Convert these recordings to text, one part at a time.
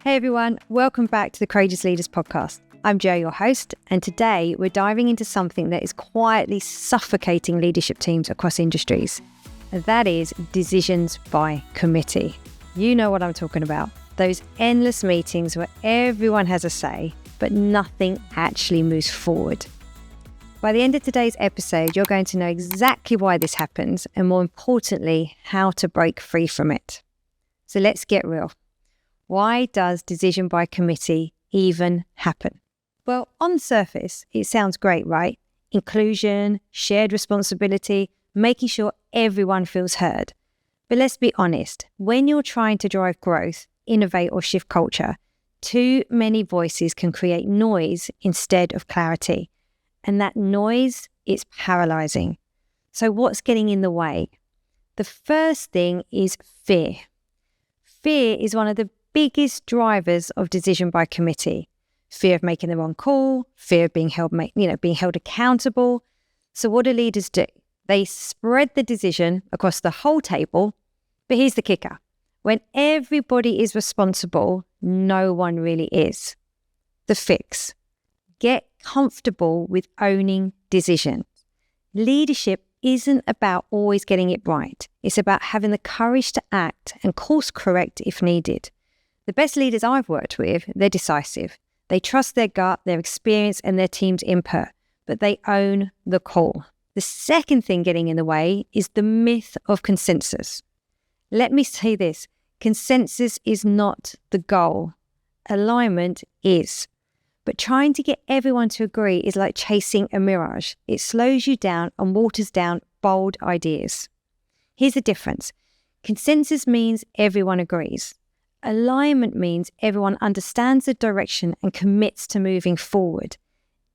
Hey everyone, welcome back to the Courageous Leaders podcast. I'm Jo, your host, and today we're diving into something that is quietly suffocating leadership teams across industries. And that is decisions by committee. You know what I'm talking about. Those endless meetings where everyone has a say, but nothing actually moves forward. By the end of today's episode, you're going to know exactly why this happens, and more importantly, how to break free from it. So let's get real. Why does decision by committee even happen? Well, on the surface, it sounds great, right? Inclusion, shared responsibility, making sure everyone feels heard. But let's be honest, when you're trying to drive growth, innovate or shift culture, too many voices can create noise instead of clarity. And that noise is paralyzing. So what's getting in the way? The first thing is fear. Fear is one of the biggest drivers of decision by committee. Fear of making the wrong call, fear of being held accountable. So what do leaders do? They spread the decision across the whole table. But here's the kicker. When everybody is responsible, no one really is. The fix. Get comfortable with owning decisions. Leadership isn't about always getting it right. It's about having the courage to act and course correct if needed. The best leaders I've worked with, they're decisive. They trust their gut, their experience, and their team's input, but they own the call. The second thing getting in the way is the myth of consensus. Let me say this, consensus is not the goal. Alignment is. But trying to get everyone to agree is like chasing a mirage. It slows you down and waters down bold ideas. Here's the difference. Consensus means everyone agrees. Alignment means everyone understands the direction and commits to moving forward,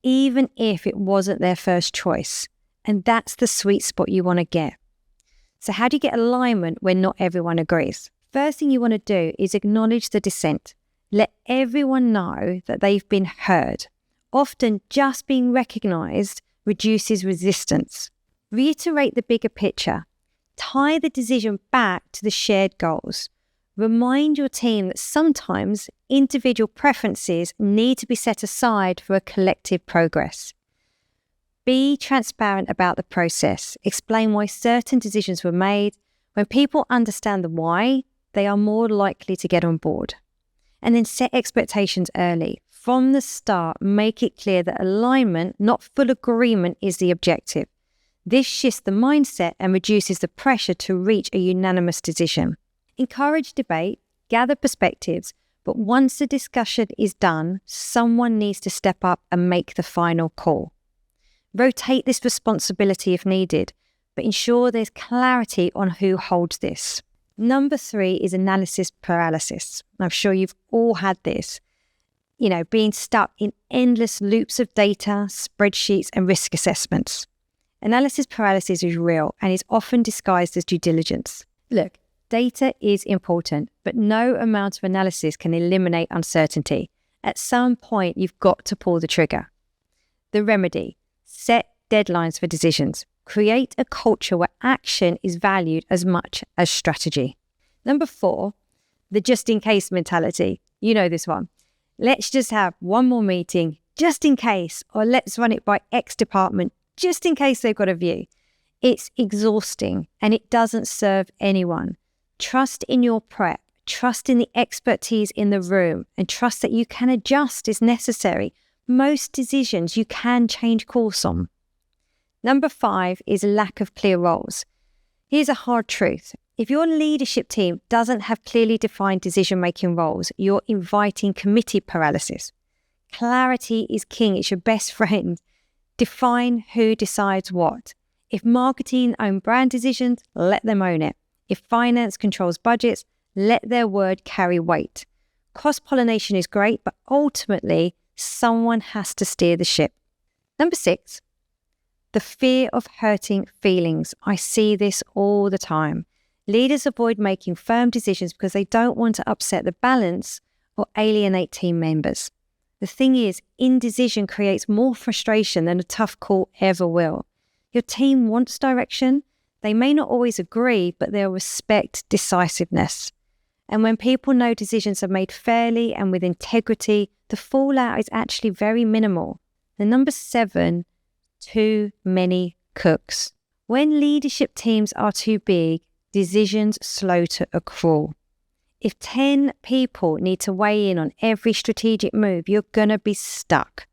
even if it wasn't their first choice. And that's the sweet spot you want to get. So how do you get alignment when not everyone agrees? First thing you want to do is acknowledge the dissent. Let everyone know that they've been heard. Often just being recognized reduces resistance. Reiterate the bigger picture. Tie the decision back to the shared goals. Remind your team that sometimes individual preferences need to be set aside for a collective progress. Be transparent about the process. Explain why certain decisions were made. When people understand the why, they are more likely to get on board. And then set expectations early. From the start, make it clear that alignment, not full agreement, is the objective. This shifts the mindset and reduces the pressure to reach a unanimous decision. Encourage debate, gather perspectives, but once the discussion is done, someone needs to step up and make the final call. Rotate this responsibility if needed, but ensure there's clarity on who holds this. Number 3 is analysis paralysis. I'm sure you've all had this. Being stuck in endless loops of data, spreadsheets, and risk assessments. Analysis paralysis is real and is often disguised as due diligence. Look, data is important, but no amount of analysis can eliminate uncertainty. At some point, you've got to pull the trigger. The remedy: set deadlines for decisions. Create a culture where action is valued as much as strategy. Number 4, the just-in-case mentality. You know this one. Let's just have one more meeting, just in case, or let's run it by X department, just in case they've got a view. It's exhausting and it doesn't serve anyone. Trust in your prep, trust in the expertise in the room, and trust that you can adjust as necessary. Most decisions you can change course on. Number 5 is lack of clear roles. Here's a hard truth. If your leadership team doesn't have clearly defined decision-making roles, you're inviting committee paralysis. Clarity is king. It's your best friend. Define who decides what. If marketing own brand decisions, let them own it. If finance controls budgets, let their word carry weight. Cross-pollination is great, but ultimately, someone has to steer the ship. Number 6, the fear of hurting feelings. I see this all the time. Leaders avoid making firm decisions because they don't want to upset the balance or alienate team members. The thing is, indecision creates more frustration than a tough call ever will. Your team wants direction. They may not always agree, but they'll respect decisiveness. And when people know decisions are made fairly and with integrity, the fallout is actually very minimal. And number 7, too many cooks. When leadership teams are too big, decisions slow to accrue. If 10 people need to weigh in on every strategic move, you're going to be stuck.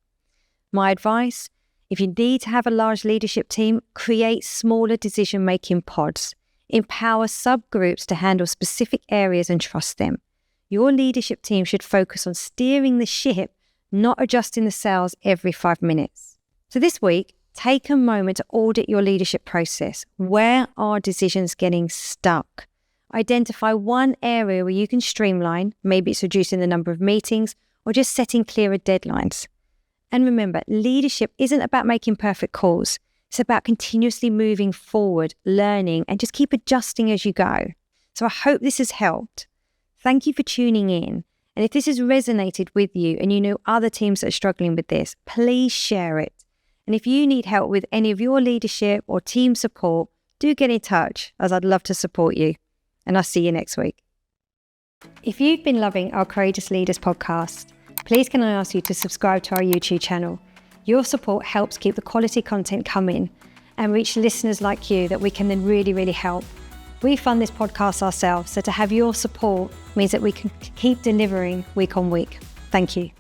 My advice, if you need to have a large leadership team, create smaller decision-making pods. Empower subgroups to handle specific areas and trust them. Your leadership team should focus on steering the ship, not adjusting the sails every 5 minutes. So this week, take a moment to audit your leadership process. Where are decisions getting stuck? Identify one area where you can streamline. Maybe it's reducing the number of meetings or just setting clearer deadlines. And remember, leadership isn't about making perfect calls. It's about continuously moving forward, learning, and just keep adjusting as you go. So I hope this has helped. Thank you for tuning in. And if this has resonated with you and you know other teams that are struggling with this, please share it. And if you need help with any of your leadership or team support, do get in touch, as I'd love to support you. And I'll see you next week. If you've been loving our Courageous Leaders podcast, please can I ask you to subscribe to our YouTube channel. Your support helps keep the quality content coming and reach listeners like you that we can then really, really help. We fund this podcast ourselves, so to have your support means that we can keep delivering week on week. Thank you.